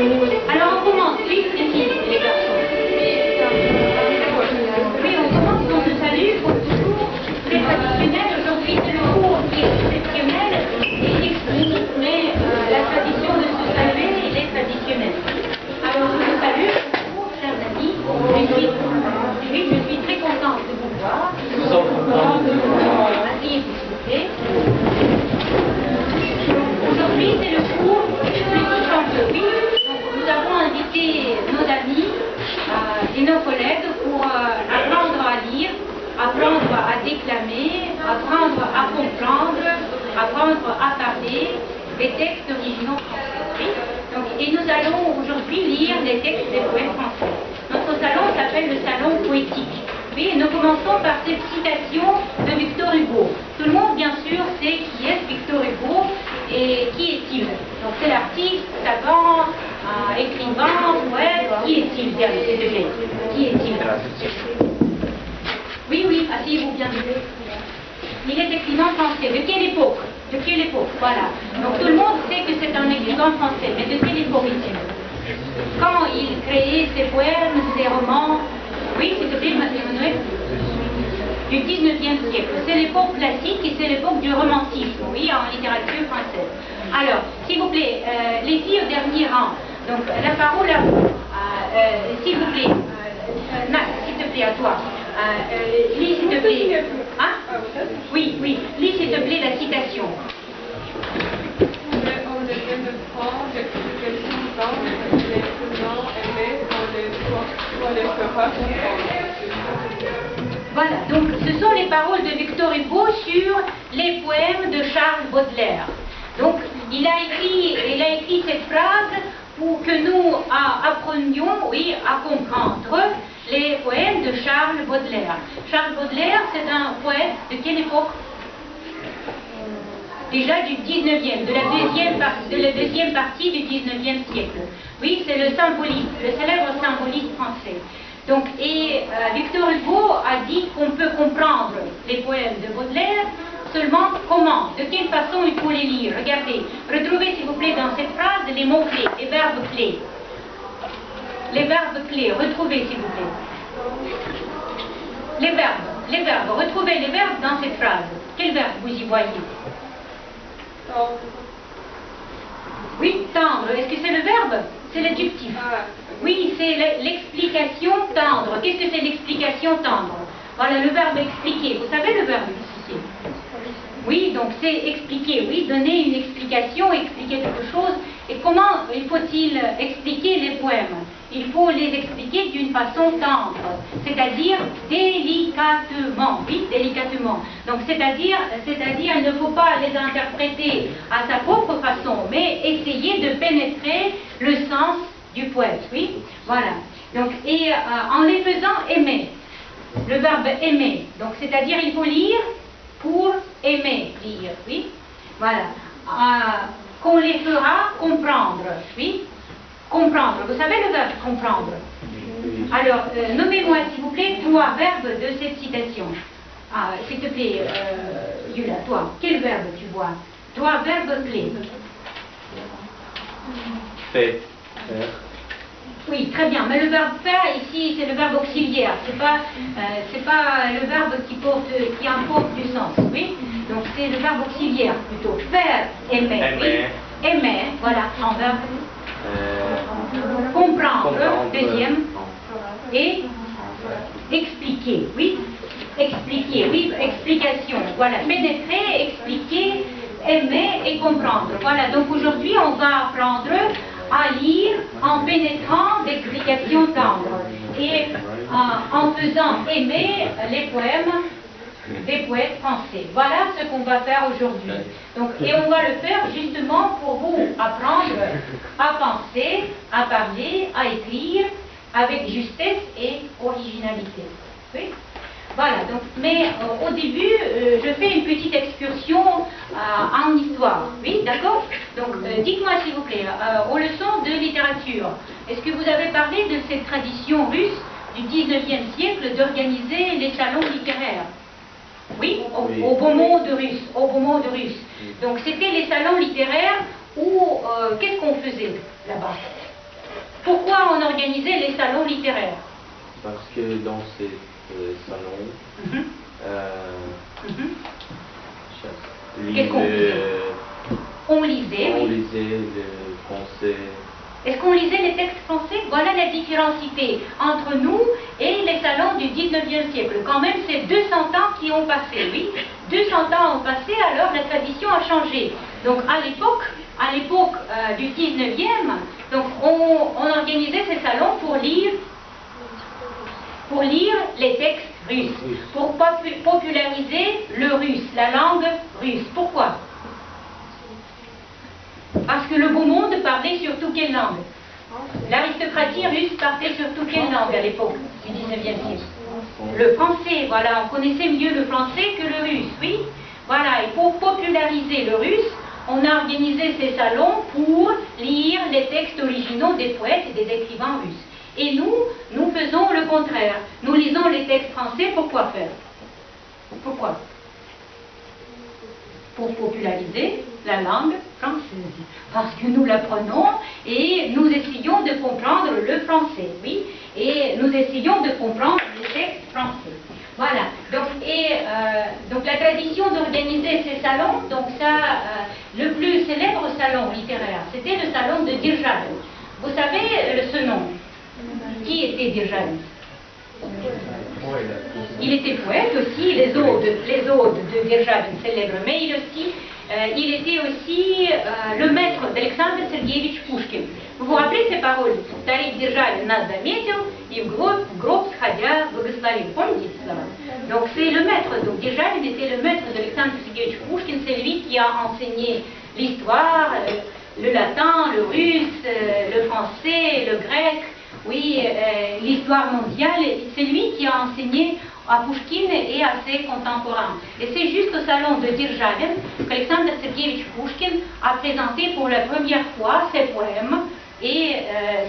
Alors on commence, oui, les filles et les garçons. Oui, on commence dans le salut, pour toujours très traditionnel. Aujourd'hui, c'est le cours qui est exceptionnel et qui explique, mais la tradition de se saluer, il est traditionnel. Alors, je vous salue, bonjour, chers amis. Je suis très contente de vous voir. Asseyez-vous, s'il vous plaît. Aujourd'hui, c'est le cours Petit Chanterie. Nous avons invité nos amis et nos collègues pour apprendre à lire, apprendre à déclamer, apprendre à comprendre, apprendre à parler des textes originaux français. Donc, et nous allons aujourd'hui lire les textes des poètes français. Notre salon s'appelle le salon poétique. Oui, et nous commençons par cette citation de Victor Hugo. Tout le monde, bien sûr, sait qui est Victor Hugo et qui est-il. Donc c'est l'artiste, savant, écrivain, poète. Qui est-il, s'il te plaît? Qui est-il? Oui, oui, asseyez-vous bien. Il est écrivain français. De quelle époque? De quelle époque? Voilà. Donc tout le monde sait que c'est un écrivain français. Mais de quelle époque est-il? Quand il créait ses poèmes, ses romans? Oui, s'il te plaît, Emmanuel. Du 19e siècle. C'est l'époque classique et c'est l'époque du romantisme, oui, en littérature française. Alors, s'il vous plaît, les filles au dernier rang. Donc, la parole à vous. S'il vous plaît, Max, s'il te plaît, à toi. Lis, s'il te plaît. Hein? Oui, oui. Lis, s'il te plaît, la citation. On devient de prendre l'explication dans les tenants aimés, on les fera comprendre. Voilà, donc ce sont les paroles de Victor Hugo sur les poèmes de Charles Baudelaire. Donc il a écrit cette phrase pour que nous apprenions, oui, à comprendre les poèmes de Charles Baudelaire. Charles Baudelaire, c'est un poète de quelle époque? Déjà du 19e, de la deuxième partie du 19e siècle. Oui, c'est le symboliste, le célèbre symboliste français. Donc, Victor Hugo a dit qu'on peut comprendre les poèmes de Baudelaire seulement comment, de quelle façon il faut les lire. Regardez, retrouvez s'il vous plaît dans cette phrase les mots-clés, les verbes clés. Les verbes clés, retrouvez s'il vous plaît. Les verbes, retrouvez les verbes dans cette phrase. Quel verbe vous y voyez? Tendre. Oui, tendre. Est-ce que c'est le verbe? C'est l'adjectif. Oui, c'est l'explication tendre. Qu'est-ce que c'est l'explication tendre? Voilà, le verbe expliquer. Vous savez le verbe expliquer? Oui, donc c'est expliquer, oui, donner une explication, expliquer quelque chose. Et comment il faut-il expliquer les poèmes? Il faut les expliquer d'une façon tendre, c'est-à-dire délicatement, oui, délicatement. Donc c'est-à-dire, il ne faut pas les interpréter à sa propre façon, mais essayer de pénétrer le sens du poète, oui, voilà. Donc, en les faisant aimer, le verbe aimer, donc c'est-à-dire il faut lire pour aimer, lire, oui, voilà. Qu'on les fera comprendre, oui, comprendre. Vous savez le verbe comprendre? Alors, nommez-moi s'il vous plaît 3 verbes de cette citation. S'il te plaît, Yula, toi, quel verbe tu vois? 3 verbes clés. Faire. Oui, très bien. Mais le verbe faire ici, c'est le verbe auxiliaire. C'est pas le verbe qui importe du sens. Oui. Donc c'est le verbe auxiliaire plutôt. Faire, aimer. Oui. Aimer, voilà, en verbe. Comprendre, deuxième. Et expliquer, oui. Expliquer, oui, explication. Voilà, pénétrer, expliquer, aimer et comprendre. Voilà, donc aujourd'hui on va apprendre à lire en pénétrant d'explications tendres et en faisant aimer les poèmes des poètes français. Voilà ce qu'on va faire aujourd'hui. Donc, et on va le faire justement pour vous apprendre à penser, à parler, à écrire avec justesse et originalité. Oui? Voilà, donc, mais au début, je fais une petite excursion en histoire. Oui, d'accord? Donc, dites-moi s'il vous plaît, aux leçons de littérature, est-ce que vous avez parlé de cette tradition russe du 19e siècle d'organiser les salons littéraires? Oui, au beau mot de russe, Donc, c'était les salons littéraires où, qu'est-ce qu'on faisait là-bas? Pourquoi on organisait les salons littéraires? Parce que dans ces salons, Qu'est-ce qu'on faisait? On lisait, on oui. lisait le français. Est-ce qu'on lisait les textes français? Voilà la différencité entre nous et les salons du 19e siècle. Quand même, c'est 200 ans qui ont passé, oui. 200 ans ont passé, alors la tradition a changé. Donc à l'époque du 19e, donc on organisait ces salons pour lire les textes russes, pour populariser le russe, la langue russe. Pourquoi? Parce que le beau monde parlait surtout quelle langue? L'aristocratie russe parlait surtout quelle langue à l'époque du 19e siècle? Le français, voilà, on connaissait mieux le français que le russe, oui. Voilà, et pour populariser le russe, on a organisé ces salons pour lire les textes originaux des poètes et des écrivains russes. Et nous faisons le contraire. Nous lisons les textes français, pourquoi faire? Pourquoi? Pour populariser la langue française. Parce que nous l'apprenons et nous essayons de comprendre le français, oui. Et nous essayons de comprendre les textes français. Voilà. Donc la tradition d'organiser ces salons, donc ça, le plus célèbre salon littéraire, c'était le salon de Djerdjanin. Vous savez ce nom? Qui était Djerdjanin? Il était poète aussi, les odes de Djerdjanin célèbres, mais il était aussi le maître d'Alexandre Sergueevitch Pushkin. Vous vous rappelez ces paroles? Старик Державин нас заметил и в гроб сходя благословил. Помните ça? Donc c'est le maître, donc Державин était le maître d'Alexandre Sergueevitch Pushkin, c'est lui qui a enseigné l'histoire, le latin, le russe, le français, le grec, oui, l'histoire mondiale, c'est lui qui a enseigné à Pushkin et à ses contemporains. Et c'est juste au salon de Djerdjanin qu'Alexandre Sergueevitch Pushkin a présenté pour la première fois ses poèmes et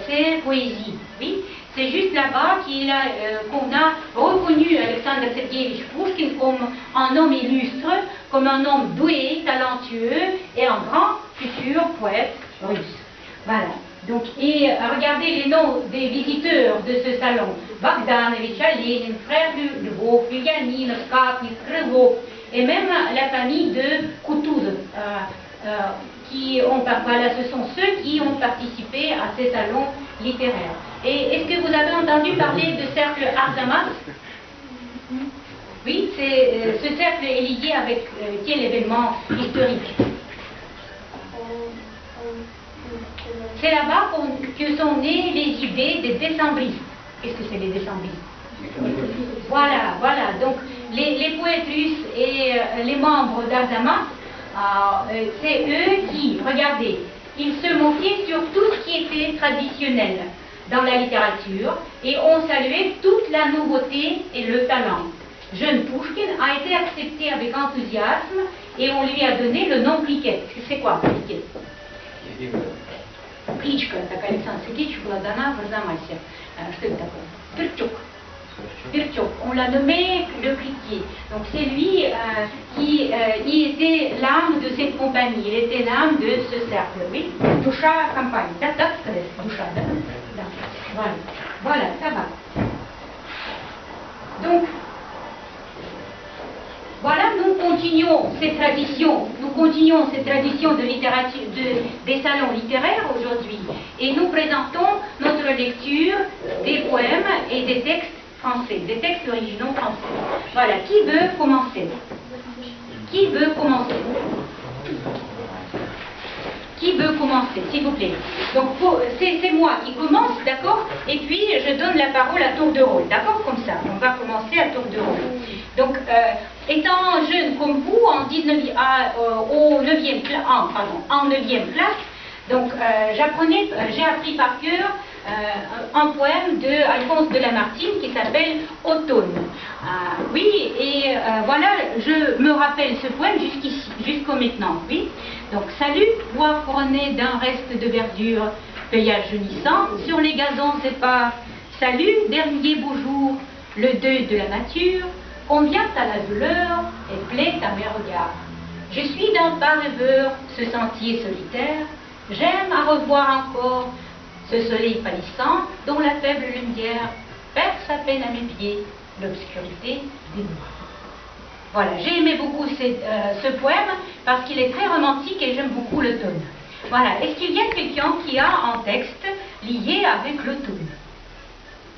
ses poésies. Oui, c'est juste là-bas qu'on a reconnu Alexandre Sergueevitch Pushkin comme un homme illustre, comme un homme doué, talentueux et un grand futur poète russe. Voilà. Donc, et regardez les noms des visiteurs de ce salon. Bogdanovich, Lénine, frère Lvov, Ulyaninov, Skapnik, Krylov, et même la famille de Kutuzov, voilà, ce sont ceux qui ont participé à ces salons littéraires. Et est-ce que vous avez entendu parler de cercle Arzamas? Oui, ce cercle est lié avec quel événement historique? C'est là-bas que sont nées les idées des décembristes. Qu'est-ce que c'est les décembristes? Voilà, voilà. Donc, les poètes russes et les membres d'Arzamas, c'est eux qui, regardez, ils se moquaient sur tout ce qui était traditionnel dans la littérature et ont salué toute la nouveauté et le talent. Jeune Pushkin a été accepté avec enthousiasme et on lui a donné le nom Pliquet. C'est quoi Pliquet? Кличка, так Александр Сергеевич была дана в Арзамасе. Что это такое? Перчук. Перчук. On l'a nommé le Cliquier. Donc c'est lui qui était l'âme de cette compagnie. Il était l'âme de ce cercle, oui. Душа компании. Да, так сказать? Душа, да? Да. Voilà. Voilà, ça va. Donc, voilà, nous continuons cette tradition de littérature, des salons littéraires aujourd'hui, et nous présentons notre lecture des poèmes et des textes français, des textes originaux français. Voilà, qui veut commencer? Qui veut commencer? Qui veut commencer, s'il vous plaît? Donc, c'est moi qui commence, d'accord? Et puis, je donne la parole à tour de rôle, d'accord? Comme ça, on va commencer à tour de rôle. Donc, étant jeune comme vous, en 9e classe, donc j'ai appris par cœur un poème de Alphonse de Lamartine qui s'appelle Automne. Oui, et voilà, je me rappelle ce poème jusqu'ici, jusqu'au maintenant, oui. Donc, salut, bois couronné d'un reste de verdure, feuillage jaunissant sur les gazons épars. Salut, dernier beau jour, le deuil de la nature, combien à la douleur et plaît à mes regards. Je suis d'un pas rêveur, ce sentier solitaire, j'aime à revoir encore Ce soleil pâlissant, dont la faible lumière perce à peine à mes pieds l'obscurité des bois. Voilà, j'ai aimé beaucoup ce poème parce qu'il est très romantique et j'aime beaucoup l'automne. Voilà, est-ce qu'il y a quelqu'un qui a un texte lié avec l'automne?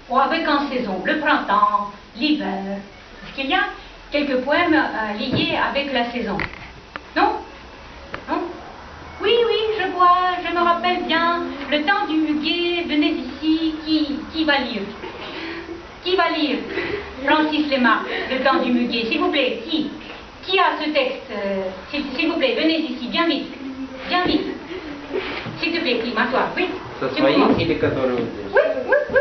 Ou avec en saison, le printemps, l'hiver? Est-ce qu'il y a quelques poèmes liés avec la saison? Non? Non? Oui, oui, je vois, je me rappelle bien, le temps du muguet, venez ici, qui va lire? Qui va lire Francis Lemar, le temps du muguet? S'il vous plaît, qui a ce texte? S'il vous plaît, venez ici, bien vite, bien vite. S'il te plaît, Clim, à toi, oui. Oui, oui, oui.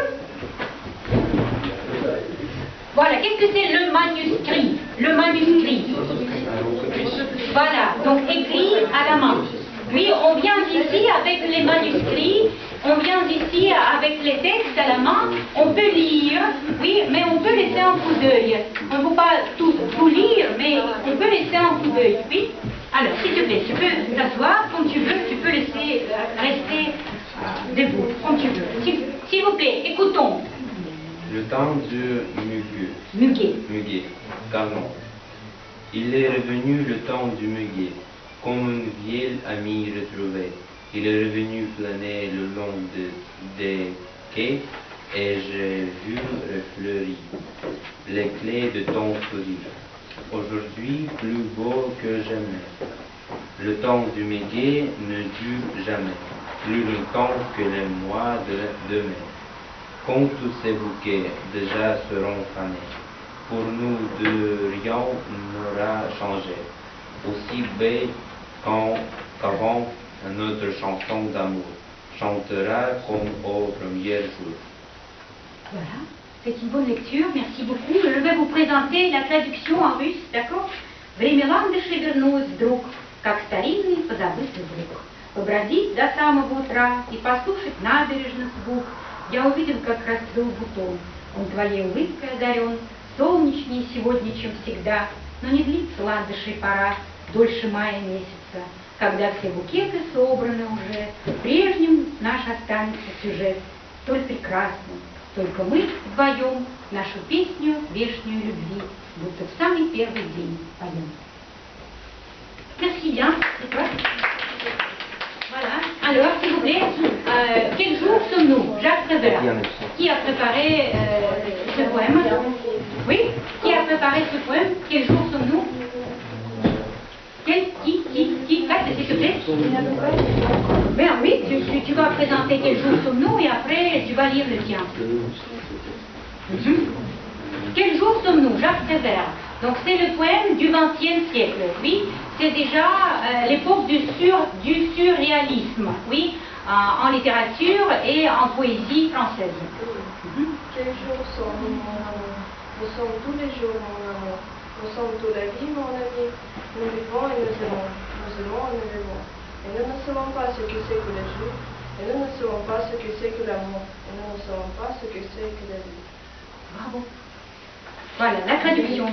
Voilà, qu'est-ce que c'est le manuscrit? Le manuscrit. Voilà, donc écrit à la main. Oui, on vient ici avec les manuscrits, on vient ici avec les textes à la main, on peut lire, oui, mais on peut laisser un coup d'œil. On ne peut pas tout lire, mais on peut laisser un coup d'œil, oui. Alors, s'il te plaît, tu peux t'asseoir comme tu veux, tu peux laisser rester debout, comme tu veux. S'il vous plaît, écoutons. Le temps du muguet. Carnot. Il est revenu le temps du muguet, comme une vieille amie retrouvée. Il est revenu flâner le long des quais, et j'ai vu refleurir les clés de ton sourire. Aujourd'hui, plus beau que jamais. Le temps du muguet ne dure jamais, plus longtemps que les mois de mai. Quand tous ces bouquets déjà seront fanés, pour nous deux rien n'aura changé. Aussi belle qu'avant, notre chanson d'amour chantera comme au premier jour. Voilà, c'est une bonne lecture, merci beaucoup. Je vais vous présenter la traduction en russe, d'accord? Время ландышей вернулось вдруг, как старинный позабытый друг. Побродить до самого утра и послушать набережных звук. Я увидел, как расцвел бутон. Он твоей улыбкой одарен, солнечнее сегодня, чем всегда. Но не длится ландышей пора дольше мая месяца, когда все букеты собраны уже. Прежним наш останется сюжет, столь прекрасным. Только мы вдвоем нашу песню вешнюю любви, будто в самый первый день поем. Merci bien. Et toi? Voilà. Alors, s'il vous plaît, quel jour sommes-nous? Jacques Prévert. Qui a préparé ce poème? Oui? Qui a préparé ce poème? Quel jour sommes-nous? Qui? Là, s'il te plaît? Ben oui, tu vas présenter quel jour sommes-nous et après tu vas lire le tien. Quel jour sommes-nous? Jacques Prévert. Donc c'est le poème du XXe siècle, oui. C'est déjà l'époque du surréalisme, oui, en littérature et en poésie française. Quel jour sommes-nous, mon amour? Nous sommes tous les jours, mon amour. Nous sommes toute la vie, mon ami. Nous vivons et nous aimons. Nous aimons et nous vivons. Et nous ne savons pas ce que c'est que le jour. Et nous ne savons pas ce que c'est que l'amour. Et nous ne savons pas ce que c'est que la vie. Bravo. Voilà, la traduction.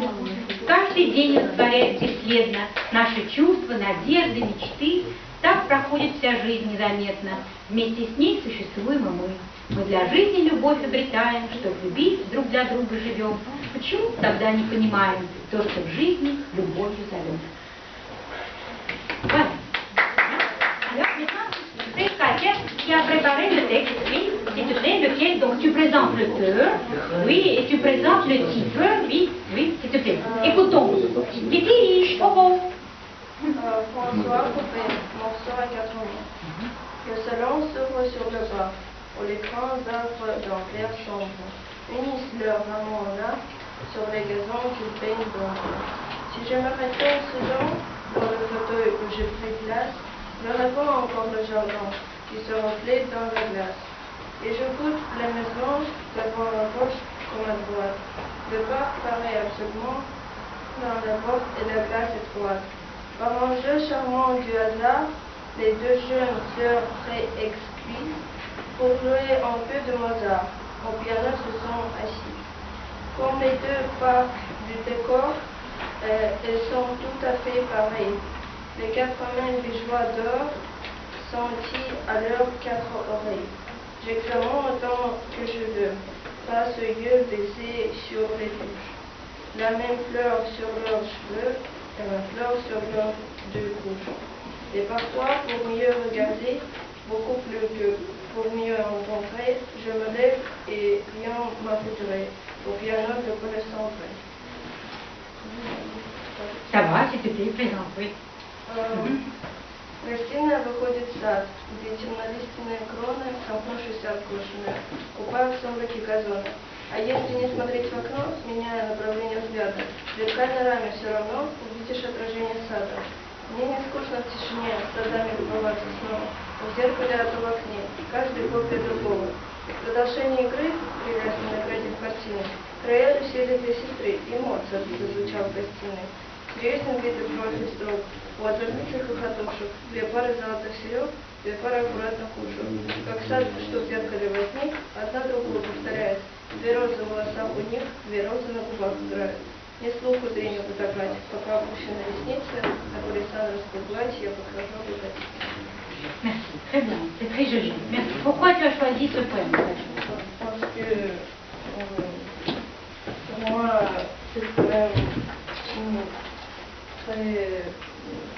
Каждый день растворяет бесследно наши чувства, надежды, мечты. Так проходит вся жизнь незаметно. Вместе с ней существуем и мы. Мы для жизни любовь обретаем, чтоб любить, друг для друга живем. Почему тогда не понимаем то, что в жизни любовью зовем? Voilà. Alors maintenant, c'est Katia qui a préparé le texte, oui, s'il te plaît, lequel, donc tu présentes l'auteur, oui, et tu présentes le titre, oui, s'il te plaît. Écoutons. Viti, oh. François Coppée, morceau à 4 mots. Le salon s'ouvre sur le bas, où les grands arbres dans l'air sombre unissent leur amour là sur les gazons qu'ils peignent d'ombre. Si je me retourne soudain dans le fauteuil où j'ai pris place, me répond encore le jardin qui se reflète dans la glace. Et je goûte les maisons devant la gauche comme à droite. Le parc paraît absolument dans la porte et la glace étroite. Par un jeu charmant du hasard, les deux jeunes sœurs très exquises, pour jouer un peu de Mozart, au piano se sont assis. Comme les deux parcs du décor, elles sont tout à fait pareilles. Les 4 mains de joie d'or senties à leurs 4 oreilles. J'examine autant que je veux, passe yeux baissés sur les touches. La même fleur sur leurs cheveux et la fleur sur leurs deux couches. Et parfois, pour mieux regarder, beaucoup plus que pour mieux rencontrer, je me lève et rien m'affecterait au piano de concentrer. Ça va, s'il te plaît, présente, oui. Гостиная выходит в сад, где темнолиственные кроны, сомкнувшись откошены, купают в сумраке газона. А если не смотреть в окно, меняя направление взгляда, в зеркальной раме все равно увидишь отражение сада. Мне не скучно в тишине с садами любоваться снова, в зеркале, а то в окне, каждый копия другого. В продолжении игры, прелестно наградив картины, Раэль сели две сестры, и Моцарт зазвучал в гостиной. Серьезный вид и профиль строг, у озорницы хохотушек, две пары золотых серег, две пары аккуратных ушек. Как сад, что в зеркале возник, одна другую повторяет. Две розы в волосах у них, две розы на губах играют. Ни слуху зрения потакать, пока опущены ресницы, на палисандровской платье я подхожу летать. Merci, très bien, c'est très joli. Merci. Pourquoi tu as choisi ce poème? Parce que pour moi, c'est un poème très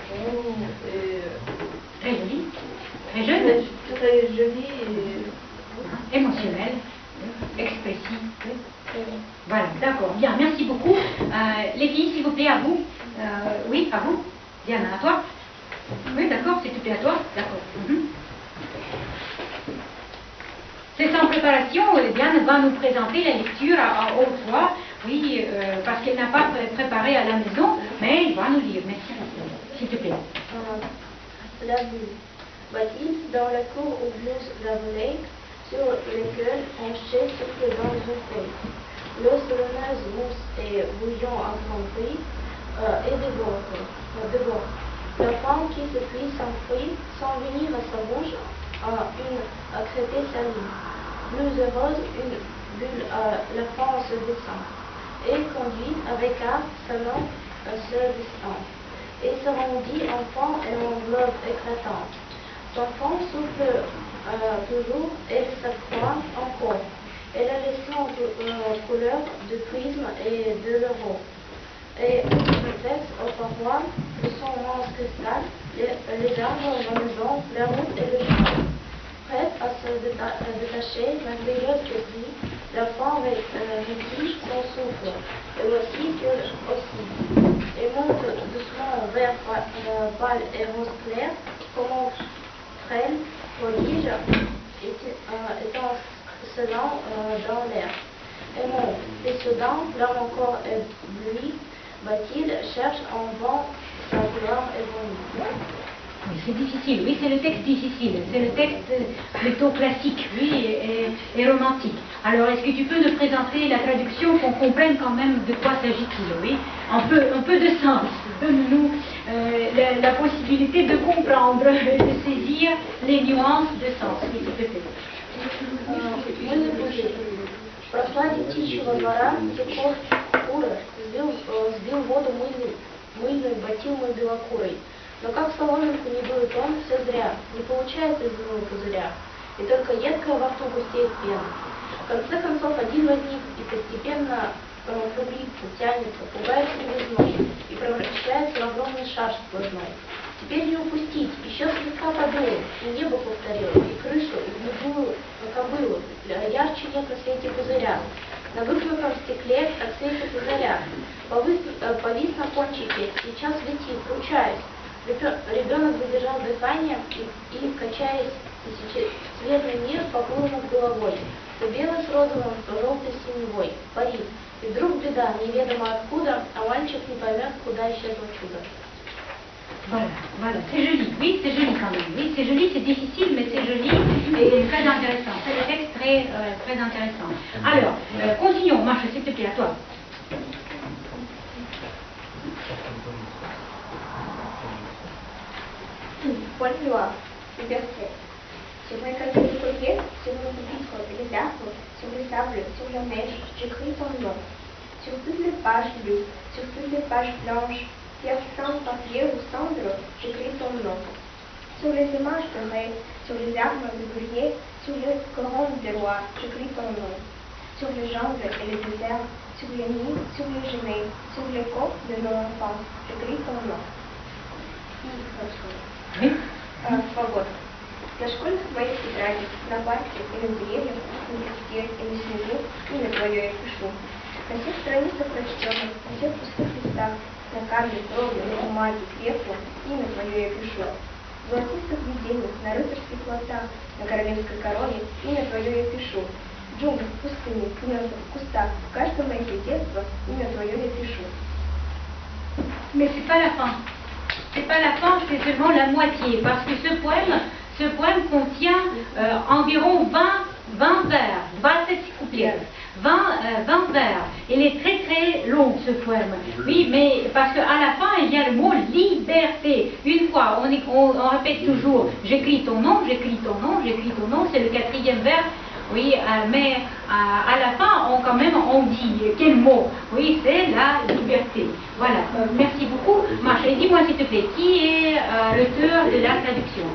jeune et Très joli, très jeune, très joli et émotionnel, expressif. Voilà, d'accord, bien, merci beaucoup. Les filles, s'il vous plaît, à vous. Oui, à vous. Diana, à toi. Oui, d'accord, s'il te plaît, à toi. D'accord. C'est sans préparation, Diane va nous présenter la lecture à haute voix, oui, parce qu'elle n'a pas préparé à la maison, mais elle va nous lire. Merci, s'il te plaît. La bulle. Baptiste, dans la cour aux blouses lavelées, sur lesquelles on chait souffle dans une feuille. L'eau savonneuse, mousse et bouillon à grand prix, et déborde. La femme qui se plie sans fruit, sans venir à sa bouche, une accrétée saline. Plus heureuse, une bulle à la fin se descend, et conduit avec art selon un seul destin, et se rendit enfant et enveloppe éclatante. Son fond souffle toujours, elle s'accroît encore. Elle a laissé en couleur de prisme et de l'euro. Et le texte aux parois de son immense cristal, les arbres, la maison, la route et le chemin. Prête à se détacher, merveilleuse aussi, la femme rédige son souffle, et voici qu'elle aussi. Et monte doucement vers pâle et rose clair, comme un frêle prodige, étincelant dans l'air. Et monte, et soudain, l'homme encore ébloui, Bathilde cherche en vain sa gloire évanouie. Oui, c'est difficile, oui, c'est le texte difficile, c'est le texte plutôt classique, oui, et romantique. Alors, est-ce que tu peux nous présenter la traduction, qu'on comprenne quand même de quoi s'agit-il, oui? Un peu de sens, donne-nous la possibilité de comprendre, de saisir les nuances de sens, oui, s'il te plaît. Прошла детичьего двора, тепло кура, сбил воду мыльную, ботил мой белокурой. Но как соломинку не дует он, все зря, не получается из него пузыря, и только едкая во рту густеет пена. В конце концов один возник, и постепенно круглится, тянется, пугается новизной, и превращается в огромный шар сквозной. Теперь не упустить, еще слегка подуло, и небо повторило, и крышу, и гнедую кобылу, ярче нет на свете пузыря. На выхлопном стекле, как светит заря, повис на кончике, сейчас летит, кручаясь. Ребенок задержал дыхание и качаясь, тысячецветный мир поплыл над головой. То белый с розовым, то желтый с синевой, парит. И вдруг беда, неведомо откуда, а мальчик не поймет, куда исчезло чудо. Voilà, voilà, c'est joli, oui, c'est joli quand même, oui, c'est joli, c'est difficile, mais c'est joli et très intéressant, c'est un texte très intéressant. Alors, continuons, Marche, s'il te plaît, à toi. Poil noir, liberté. Sur mes cahiers de collier, sur mon pupitre et les arbres, sur le sable, sur la neige, j'écris ton nom. Sur toutes les pages bleues, sur toutes les pages blanches, pierre sans papier ou cendre, j'écris ton nom. Sur les images de raies, sur les arbres de bruyers, sur les couronnes de roi, j'écris ton nom. Sur les jambes et les déserts, sur les nids, sur les genêts, sur les côtes de nos enfants, j'écris ton nom. Погода. На школьных моих тетрадях, на парке или на деревьях, на песке и на снегу имя твое я пишу. На всех страницах прочтенных, на всех пустых листах, на камне, кровле, на бумаге, кверху имя твое я пишу. В золотистых видениях, на рыцарских лотах, на королевской короне имя твое я пишу. В джунглях, в пустыне, в гнездах, в кустах, в каждом моем детства имя твое я пишу. Mais c'est pas la fin. C'est pas la fin, c'est seulement la moitié. Parce que ce poème contient environ 20 vers, 27 couplets, 20 vers. Il est très très long ce poème. Oui, mais parce qu'à la fin, il y a le mot liberté. Une fois, on répète toujours j'écris ton nom, j'écris ton nom, j'écris ton nom, c'est le 4e vers. Oui, mais à la fin, on dit quel mot? Oui, c'est la liberté. Voilà, merci beaucoup. Macha, dis-moi s'il te plaît, qui est l'auteur de la traduction?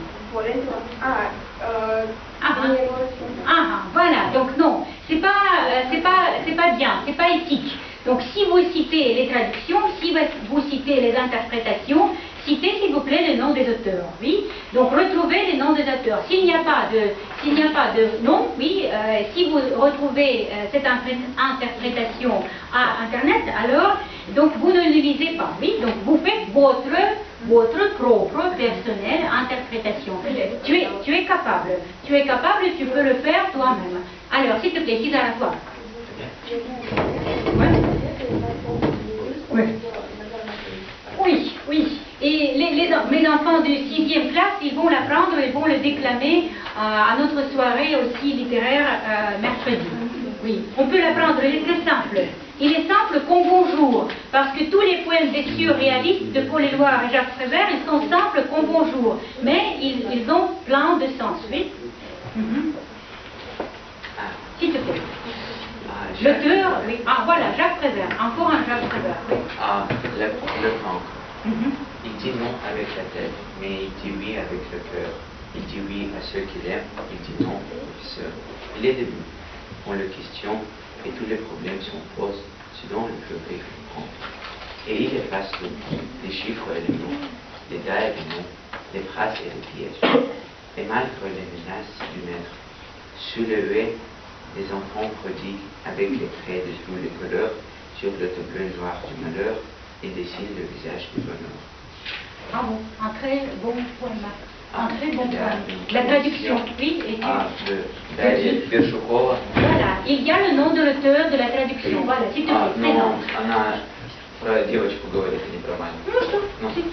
Voilà, donc non, c'est pas bien, c'est pas éthique. Donc si vous citez les traductions, si vous citez les interprétations, citez s'il vous plaît les noms des auteurs, oui. Donc retrouvez les noms des auteurs. S'il n'y a pas de nom, oui, si vous retrouvez cette interprétation à Internet, alors donc vous ne le lisez pas, oui. Donc vous faites votre propre personnelle interprétation. Tu es capable, tu peux le faire toi-même. Alors s'il te plaît, Kizara, toi. Ouais. Oui. Et mes enfants de 6e classe, ils vont l'apprendre, ils vont le déclamer à notre soirée aussi littéraire mercredi. Oui, on peut l'apprendre, il est très simple. Il est simple comme bonjour, parce que tous les poèmes des surréalistes de Paul Éluard et Jacques Prévert, ils sont simples comme bonjour, mais ils ont plein de sens, oui. S'il te plaît. L'auteur, oui. Ah voilà, Jacques Prévert, encore un Jacques Prévert. Oui. Le cancre. Il dit non avec la tête, mais il dit oui avec le cœur. Il dit oui à ceux qu'il aime, il dit non aux professeurs. Il est debout, on le questionne et tous les problèmes sont posés, ce dont le curé comprend. Et il efface tout, les chiffres et les mots, les dates et les noms, les phrases et les pièges. Et malgré les menaces du maître, sous le huet, les enfants prodiguent avec les traits de tous les couleurs sur le tableau noir du malheur et dessinent le visage du bonheur. Bravo, un très bon poème. Un très bon poème. La traduction, oui, et voilà, il y a le nom de l'auteur de la traduction. Voilà, s'il te plaît.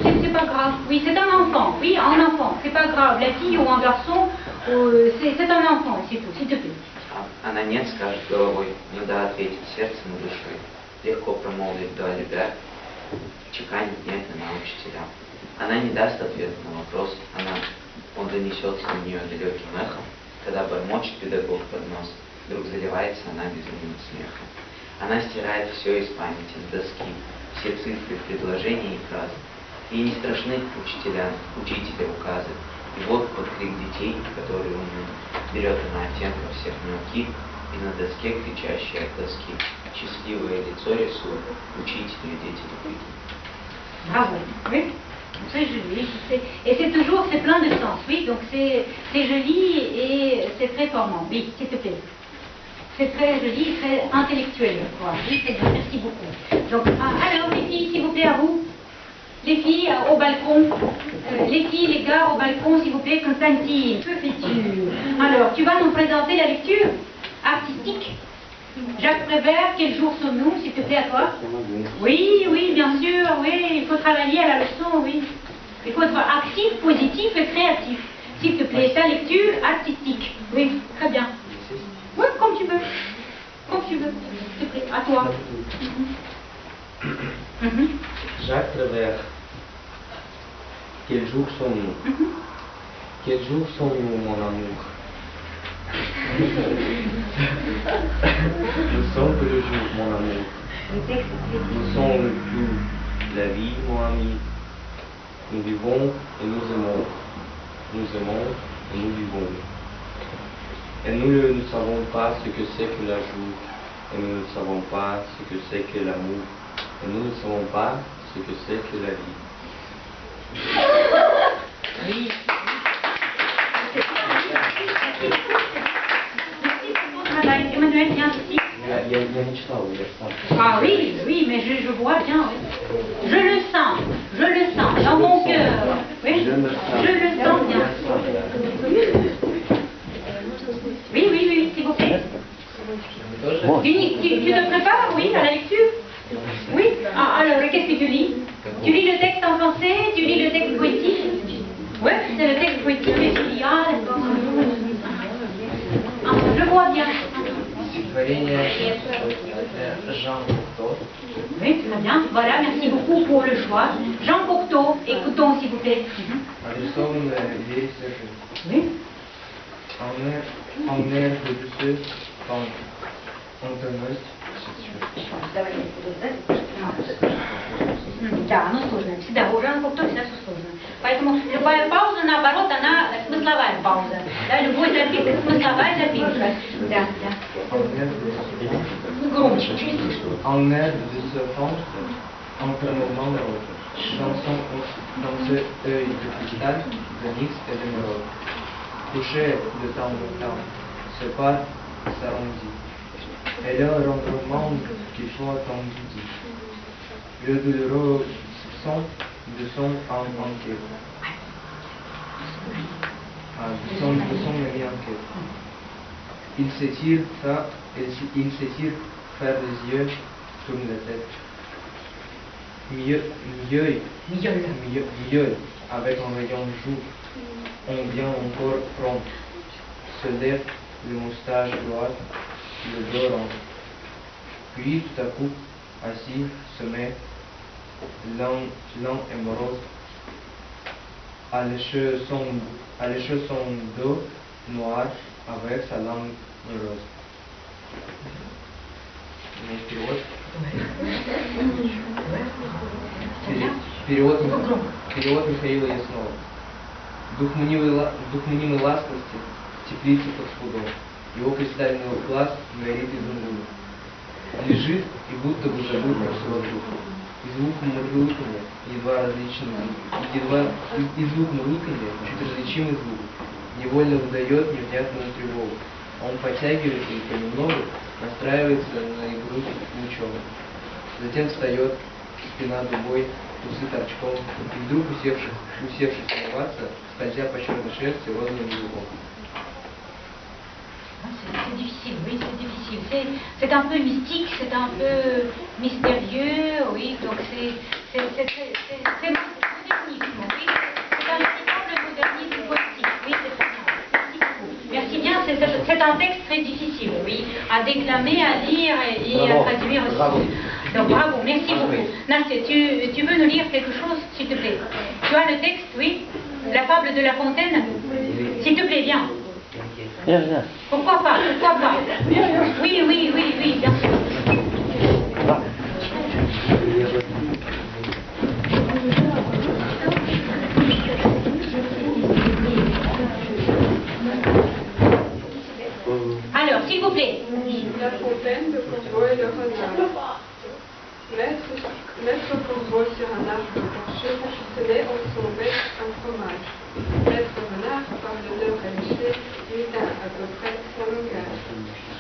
C'est pas grave. Oui, c'est un enfant. Oui, un enfant. C'est pas grave. La fille ou un garçon, c'est un enfant, c'est tout. S'il te plaît. Она нет, скажет головой, не да ответит сердцем и душой. Легко промолвит да, любя, чеканит нет на учителя. Она не даст ответ на вопрос, он донесется до нее далеким эхом, когда бормочет педагог под нос, вдруг заливается она безумным смехом. Она стирает все из памяти с доски, все цифры, предложения и фразы. Ей не страшны учителя указы. И вот под крик детей, которые умны, берет она оттенков всех мелких, и на доске, кричащей от тоски, счастливое лицо рисует, учителю дети любви. Bravo, oui, très joli. Et c'est toujours, c'est plein de sens, oui, donc c'est joli et c'est très formant, oui, s'il te plaît. C'est très joli, très intellectuel, je crois. Oui, c'est bien, merci beaucoup. Donc, alors les filles, s'il vous plaît, à vous. Les filles au balcon, les filles, les gars au balcon, s'il vous plaît, Constantine, que fais-tu? Alors, tu vas nous présenter la lecture artistique. Jacques Prévert, quel jour sommes-nous, s'il te plaît, à toi? Oui, bien sûr, oui, il faut travailler à la leçon, oui. Il faut être actif, positif et créatif. S'il te plaît, ta lecture artistique. Oui, très bien. Oui, comme tu veux. Comme tu veux, s'il te plaît, à toi. Jacques Prévert. Quel jour sommes-nous? Quel jour sommes-nous, mon amour? Nous sommes que le jour, mon amour. Nous sommes le jour, la vie, mon ami. Nous vivons et nous aimons. nous aimons et nous vivons. Et nous ne savons pas ce que c'est que la joie, et nous ne savons pas ce que c'est que l'amour, et nous ne savons pas ce que c'est que la vie. Oui. Emmanuel, viens ici. Ah oui, oui, mais je vois bien. Oui. Je le sens dans mon cœur. Oui, je le sens bien. Oui, s'il vous plaît. Tu te prépares, oui, à la lecture? Oui. Ah, alors, qu'est-ce que tu lis? Tu lis le texte en français? Tu lis le texte poétique? Oui, c'est le texte poétique que tu lis. Ah, d'accord. Ah, je vois bien. Jean Cocteau. Oui, très bien. Voilà, merci beaucoup pour le choix. Jean Cocteau, écoutons s'il vous plaît. Адресован Вере Сержи. Oui. En air de douceur, on te note. Да, ну сложно. Всегда у Жана Кокто всегда все сложно. Поэтому любая пауза, наоборот, она смысловая пауза. Да, любой запинка, смысловая запинка. Да. Громче, чуть слышно. En air de ce fond, entre nos mains dans ce œil de cristal, de nix et d'émeraude. Couché de temps en temps, ce pas s'arrondit. Et là rentre au monde qu'il faut attendre. Le douloureux son de son enquête. Du son est mis en quête. Il s'étire faire les yeux, tourne la tête. Mieux, avec un rayon jour, on vient encore prendre. Se lève le moustache droit, le dos rond. Puis tout à coup, assis, se met, lent et morose, à lécher son dos noir avec sa langue rose. Перевод Михаила Яснова. Дух мнимой ласковости теплится под спудом. Его кристальный глаз горит изумрудом. Лежит и будто бы забыл про все вокруг. И звук мурлыканья, и звук мурлыканья, чуть различимый звук, невольно выдает невнятную тревогу. Он подтягивается и понемногу настраивается на игру лучом. Затем встает, спина дугой, усы торчком, и вдруг, усевшись умываться, скользя по черной шерсти розовым языком. C'est difficile, oui, c'est difficile. C'est un peu mystique, c'est un peu mystérieux, oui, donc c'est modernisme, oui. C'est un véritable modernisme poétique, oui, c'est très bien. Merci bien, c'est un texte très difficile, oui, à déclamer, à lire et à traduire aussi. Bravo. Donc bravo, merci beaucoup. Nastia, tu veux nous lire quelque chose, s'il te plaît? Tu as le texte, oui? La fable de La Fontaine? S'il te plaît, viens. Pourquoi pas? Oui, bien sûr. Alors, s'il vous plaît. La Fontaine de Corbeau et le renard. Maître Corbeau sur un arbre penché tenait en son bec un fromage. Maître Renard, par l'honneur alléché, éteint à peu près son langage.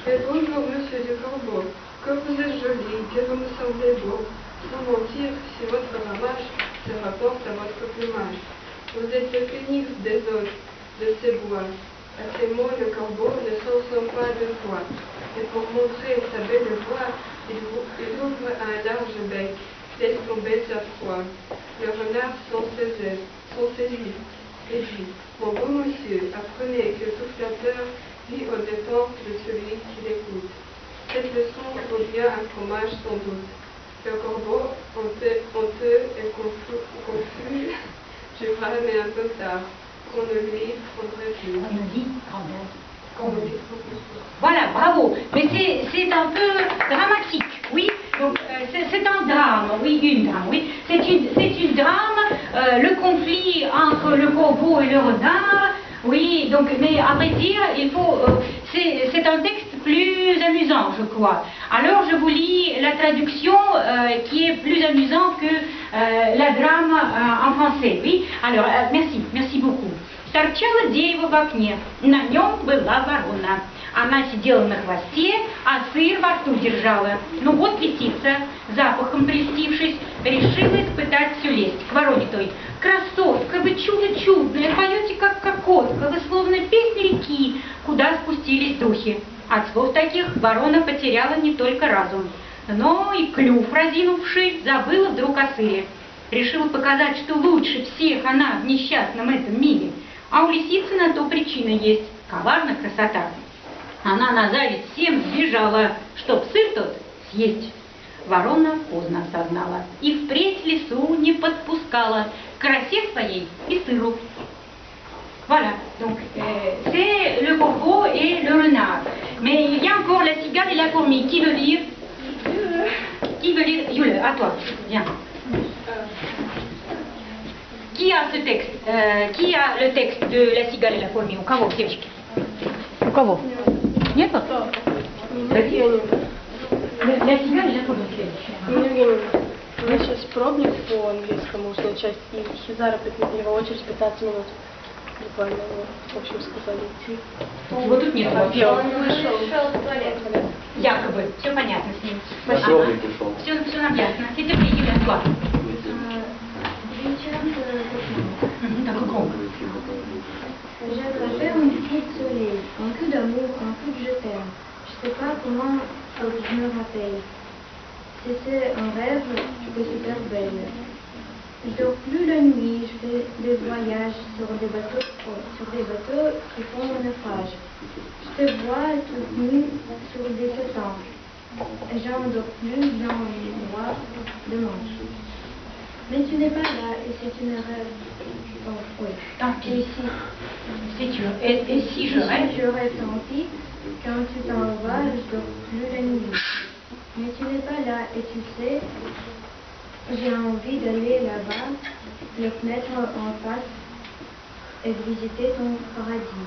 Mais bonjour, monsieur du Corbeau, que vous êtes joli, que vous me semblez beau. Sans mentir, si votre ramage se rapporte à votre plumage. Vous êtes le phénix des autres, de ces bois. À ces mots, le corbeau ne s'en sent pas de foi. Et pour montrer sa belle voix, il ouvre un large bec, laisse tomber sa proie. Le renard s'en saisit et dit: mon bon monsieur, apprenez que tout flatteur vit aux dépens de celui qui l'écoute. Cette leçon vaut bien un fromage sans doute. Le corbeau, honteux et confus, jura, mais un peu tard, qu'on ne lui prendrait plus. Voilà, bravo. Mais c'est un peu dramatique, oui. Donc c'est un drame, oui, une drame, oui. C'est une drame le conflit entre le corbeau et le renard. Oui, donc, mais à vrai dire, c'est un texte plus amusant, je crois. Alors, je vous lis la traduction qui est plus amusante que la drame en français. Oui, alors, merci beaucoup. Торчало дерево в окне, на нем была ворона. Она сидела на хвосте, а сыр во рту держала. Ну вот лисица, запахом прельстившись, решила испытать всю лесть. К вороне той: красотка, вы чудо чудное, поете как кокотка, вы словно песни реки, куда спустились духи. От слов таких ворона потеряла не только разум, но и клюв разинувший забыла вдруг о сыре. Решила показать, что лучше всех она в несчастном этом мире. А у лисицы на то причина есть — коварна красота. Она на зависть всем сбежала, чтоб сыр тот съесть. Ворона поздно осознала и впредь лису не подпускала к красе своей и сыру. Voilà, donc c'est le corbeau et le renard. Mais il y a encore la cigale et la fourmi. Qui veut lire? Qui veut lire? Yule, à toi, viens. Qui a ce texte? Qui a le texte de la cigale et la fourmi? У кого, девочки? У кого? Нет? La cigale et la fourmi. Мы сейчас пробник по английскому устной части, и Хизара в его очередь 15 минут. Буквально, в общем, сказали идти. Вот тут нет вообще. Он вышел в туалет. Якобы. Все понятно с ним. Все нам ясно. C'est tout Юля, à toi. D'accord, gros. J'attrapais une fille de soleil, un coup d'amour, un coup de je t'aime. Je sais pas comment je me rappelle. C'était un rêve de super belle. Je dors plus la nuit, je fais des voyages sur des bateaux qui font le naufrage. Je te vois toute nue sur des étangs. Et j'en dors plus dans les noir de manche. Mais tu n'es pas là et c'est une rêve. Oh, oui. Tant pis. Et si je rêve? Je rêve, tant pis. Quand tu t'en vas, je dors plus la nuit. Mais tu n'es pas là et tu sais, j'ai envie d'aller là-bas, les fenêtres en face et de visiter ton paradis.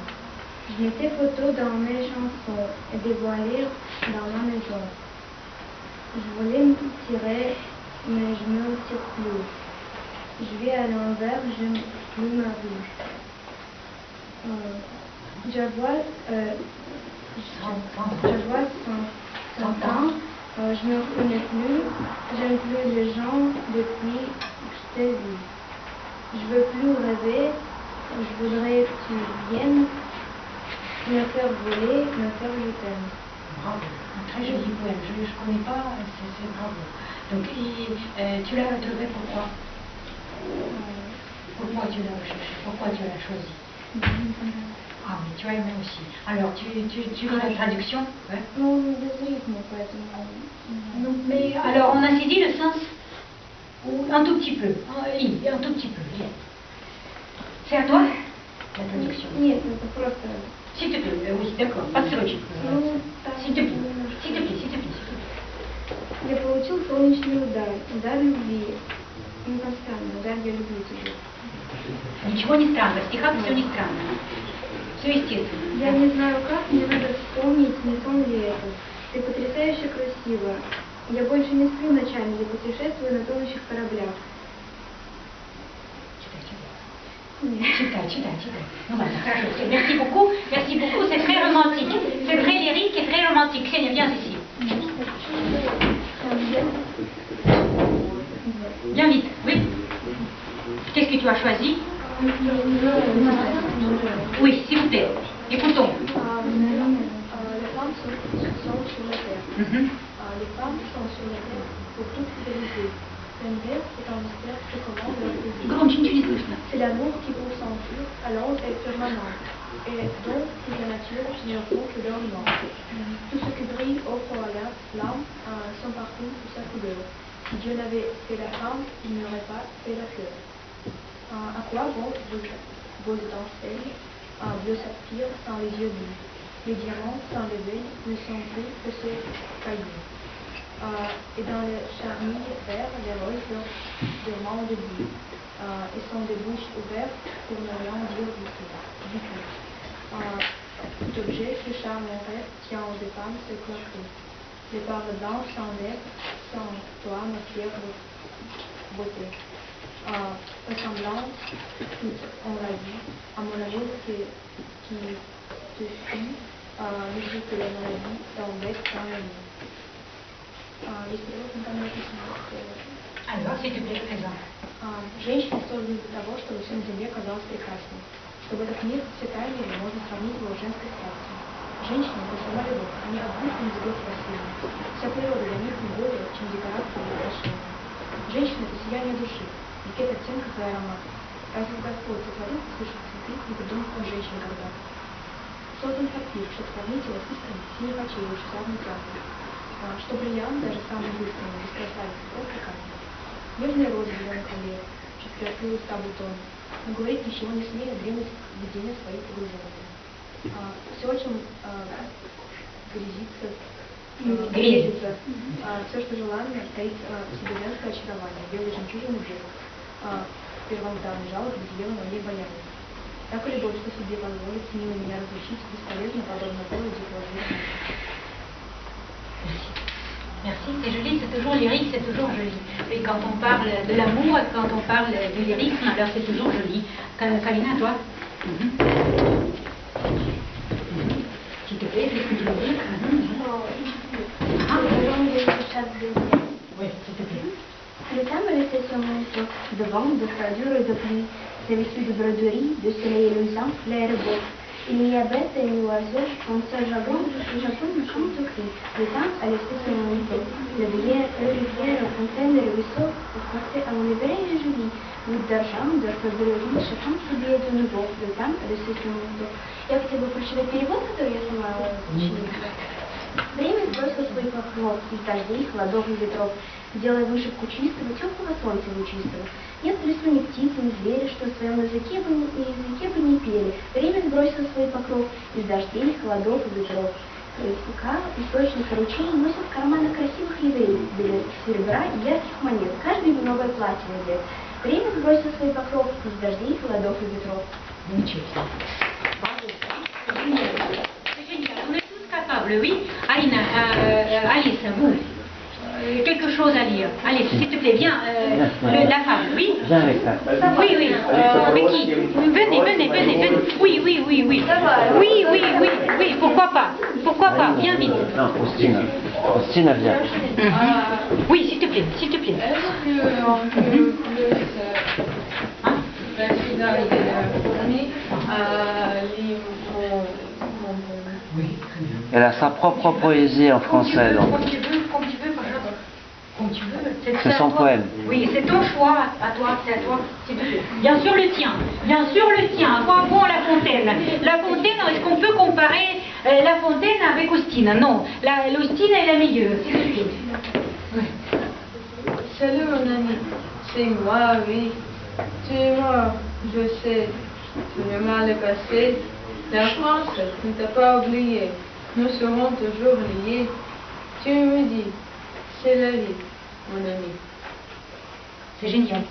Je mets tes photos dans mes chansons et dévoiler dans ma maison. Je voulais me tirer, mais je ne me tire plus. Je vais à l'envers, j'aime plus ma vie. Je vois 100 ans. Je ne me reconnais plus, j'aime plus les gens depuis que je t'ai vu. Je veux plus rêver, je voudrais que tu viennes me faire voler, me faire je t'aime. Bravo, un très joli poème, je ne connais pas, c'est bravo. Donc tu l'as trouvé pourquoi? Pourquoi tu l'as recherché? Pourquoi tu l'as choisi? Ah, mais tu as aimé aussi. Alors, tu lis la traduction? Ouais. Non, désolé, mon poète. Non, mais alors, on a saisi le sens? Ou un tout petit peu? Un tout petit peu, bien. C'est à toi, la traduction? Нет, это просто... S'il te plaît, oui, d'accord, отсрочек. S'il te plaît, s'il te plaît, s'il te plaît. Я получил солнечный удар любви. Ну, как странно, удар я люблю тебя. Ничего не странно, в стихах все не странно. Все естественно. Я не знаю как, мне надо вспомнить, не сон ли это. Ты потрясающе красива. Я больше не сплю ночами, я путешествую на тонущих кораблях. Читай. Ну ладно, хорошо. Merci beaucoup, c'est très romantique. C'est très lyrique et très romantique. Ksenia, viens ici. Viens vite, oui. Qu'est-ce que tu as choisi? Oui, s'il vous plaît. Écoutons. Les femmes sont sur la terre. Les femmes sont sur la terre pour toute fidélité. L'amour, c'est un mystère qui commande leur plaisir. C'est l'amour qui vous s'enfuir à l'onde est permanente. Et donc, toute la nature ne répond que leur nom. Tout ce qui brille offre à l'âme son parfum ou sa couleur. Si Dieu n'avait fait la femme, il n'aurait pas fait la fleur. À quoi vont vos étincelles, bleu saphir sans les yeux bleus? Les diamants sans les veines ne sont plus que ces cailloux. Et dans le charmille vert, les roses dormant debout. Ils sont des bouches ouvertes pour ne rien dire du tout. Tout objet se charme en rêve, tient aux épaules se claquer. Les paroles blanches sans l'air, sans toi, ma fière beauté. Ressemblance, on l'a dit, à mon amour qui te fuit, musique de la maladie, dans bec, dans la nuit. Alors, s'il te plaît, présent. Женщина создана для того, чтобы все на земле казалось прекрасным. Чтобы этот мир в цветами можно сравнить его с женской страстью. Женщина — это сама любовь, они обычно взгляд красивы. Вся природа для них не более, чем декорация или украшение. Женщина — это сияние души, букет оттенков и ароматов. Разве Господь сотворил слышать цветы и придумал как женщина когда-то? Создан сапфир, чтобы сравнить его с искрами синих очей и шикарной правдой. Что бриллиант, даже самый быстрый, без красавицы, просто камень. Нежные розы в зеленом ковре, что приоткрыл уста бутона, но говорить ничего не смея, дремать в видение своих погруженных. Все, о чем грезится, все, что желанно, стоит в себе женское очарование, белый жемчужный бред, первозданный жалоб, безъемного небояния. Так и любовь, что себе позволит мило меня разлучить, бесполезно, подобно полу дикого зверя. Merci, c'est joli, c'est toujours lyrique, c'est toujours joli. Et quand on parle de l'amour, quand on parle du lyrisme, alors c'est toujours joli. Kalina, toi S'il te plaît, qu'est-ce que tu veux dire? Oui, s'il te plaît. Le thème de la session de vente, de froidure et de pluie, c'est vêtu de broderie, de soleil luisant, l'air est beau. Il n'y a bête et ni oiseau, on se jargon comme tout cri. Le temps a laissé son manteau. La rivière, la fontaine, le ruisseau, pour porter à univers joli. Гуд d'argent, de фабрилии, шагом себе это nouveau. Le temps a laissé son manteau. Я хотела бы прочитать перевод, который я сама сочинила. Время сбросило свой покров из дождей, холодов и ветров, делая вышивку чистого, теплого солнца лучистого. Нет в лесу ни птицы, ни звери, что в своем языке бы не пели. Время сбросило свой покров из дождей, холодов и ветров. Река, источник ручей носит в карманах красивых евреев, билет серебра и ярких монет. Каждый в новое платье надет. Время сбросило свой покров из дождей, холодов и ветров. Niciodată. On est tous capables, oui. Alina, Alice, vous, quelque chose à lire. Allez, s'il te plaît, viens, la fable, oui. Viens avec ça. Oui, oui. Mais qui? Venez. Oui. Oui, pourquoi pas, viens vite. Non, Faustina, viens. Oui, s'il te plaît. Est-ce qu'on peut plus finalité de la fourmi lire Oui, très bien. Elle a sa propre poésie en français, donc. Comme tu veux, comme tu veux. C'est son poème. Oui, c'est ton choix, à toi, c'est à toi. Bien sûr le tien. À quoi bon La Fontaine? La Fontaine, est-ce qu'on peut comparer La Fontaine avec Austin? Non, l'Austin est la meilleure. Oui. Salut mon ami, c'est moi, oui. Tu es mort, je sais. Tu le mal est passé. La France ne t'a pas oublié. Nous serons toujours liés. Tu me dis, c'est la vie, mon ami. C'est génial.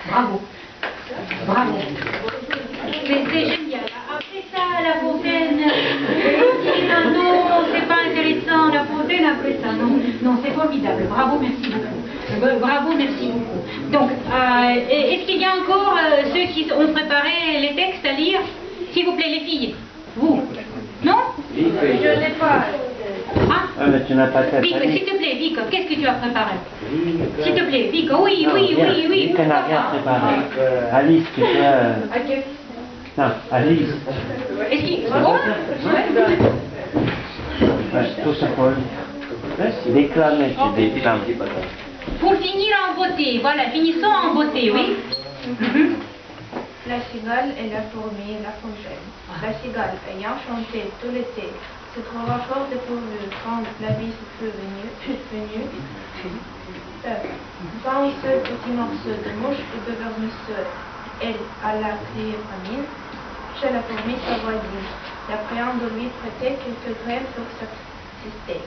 Bravo. C'est génial. Après ça, La Fontaine. Non, c'est pas intéressant. La Fontaine après ça. Non, c'est formidable. Bravo, merci beaucoup. Donc, est-ce qu'il y a encore ceux qui ont préparé les textes à lire? S'il vous plaît, les filles. Vous? Non? Je n'ai pas. Ah, mais tu n'as pas tête. Vic, s'il te plaît, Vic, qu'est-ce que tu as préparé? S'il te plaît, Vic, oui. Vic n'a rien préparé. Alice, tu peux... Non, Alice. Est-ce qu'il... Tout ça pour déclamer, tu déclames. Pour finir en beauté, voilà, finissons en beauté, oui. La cigale et la fourmi et la fontaine. La cigale, ayant chanté tout l'été, se trouva fort dépourvue quand la vie fut venue. Sans ce petit morceau de mouche et de vermisseau, elle alla crier famine chez la fourmi sa voisine, la priant de lui prêter quelques graines pour subsister.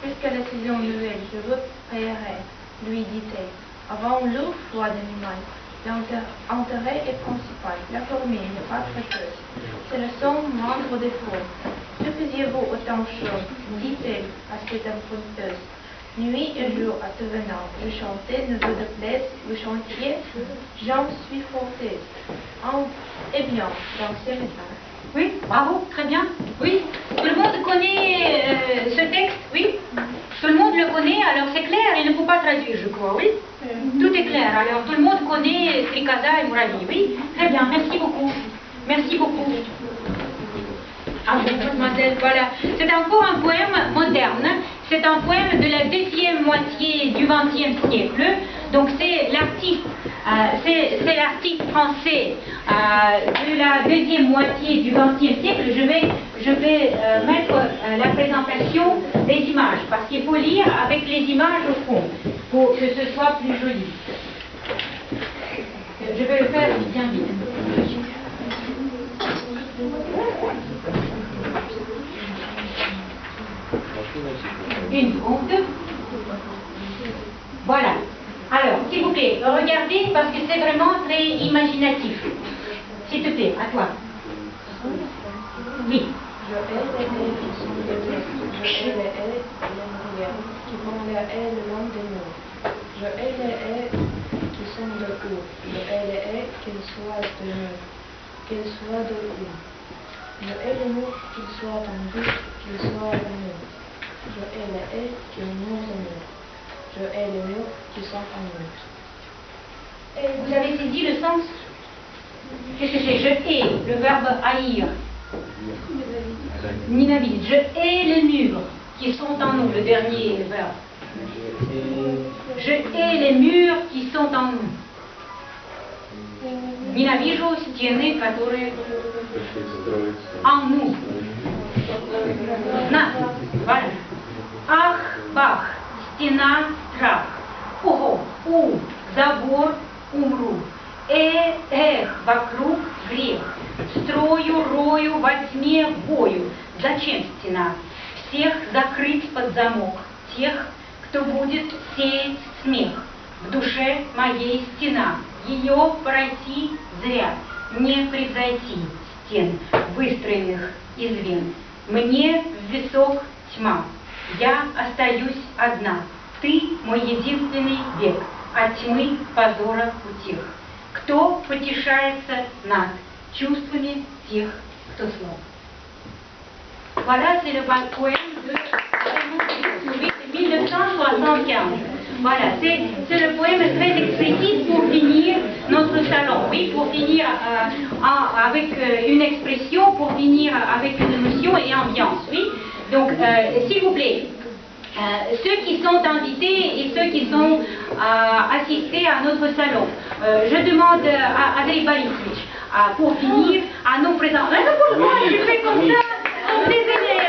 Puisqu'à la saison nouvelle, je vous paierai, lui dit-elle, avant l'eau froide animal. L'intérêt est principal. La formule n'est pas traiteuse. C'est le son moindre des formes. Que faisiez-vous autant de choses, dit-elle à cette emprunteuse. Nuit et jour à te venant, je chantais, neveu de plaise, vous chantiez, j'en suis fortaise. Eh bien, dansez maintenant. Oui, bravo, très bien. Oui, tout le monde connaît ce texte, oui. Tout le monde le connaît, alors c'est clair, il ne faut pas traduire, je crois, oui. Tout est clair, alors tout le monde connaît Stricasa et Mouravi, oui. Très bien, merci beaucoup. Merci beaucoup. Ah bon, mademoiselle, voilà. C'est encore un poème moderne. C'est un poème de la deuxième moitié du XXe siècle. Donc c'est l'artiste français de la deuxième moitié du XXe siècle. Je vais mettre la présentation des images, parce qu'il faut lire avec les images au fond, pour que ce soit plus joli. Je vais le faire bien vite. Une seconde. Voilà. Alors, s'il vous plaît, regardez parce que c'est vraiment très imaginatif. S'il te plaît, à toi. Oui. Je hais les haies qui sont des murs. Je hais les haies et les bruyères qui font leur haie le long des murs. Je hais les haies qui sont de haut. Je hais les haies qu'elles soient de murs, qu'elles soient de haut. Je hais les murs qu'ils soient tendus, qu'ils soient de murs. Je hais les haies qui murs et murs. Je hais les murs qui sont en murs. Et vous avez saisi le sens? Qu'est-ce que c'est? Je hais, le verbe haïr. Ninavis. Je hais les murs qui sont en nous, le dernier verbe. Je hais les murs qui sont en nous. Ненавижу стены, которые en nous. Voilà. Ах, бах, стена, страх. Ого, забор, умру. Вокруг грех. Строю, рою, во тьме, бою. Зачем стена? Всех закрыть под замок. Тех, кто будет сеять смех. В душе моей стена. Ее пройти зря. Не превзойти стен, выстроенных из вен. Мне в висок тьма. Я остаюсь одна. Ты мой единственный век. От тьмы позора утех. Кто потешается над чувствами тех, кто слаб. Voilà, c'est le poème de 1975. Voilà, c'est le poème très explicite pour finir notre salon. Oui, pour finir avec une expression, pour finir avec une notion et ambiance. Oui, donc s'il vous plaît, ceux qui sont invités et ceux qui sont assistés à notre salon, je demande à Andrei Borisovich, pour finir, à nous présenter. Pourquoi je fais comme ça? Désolé.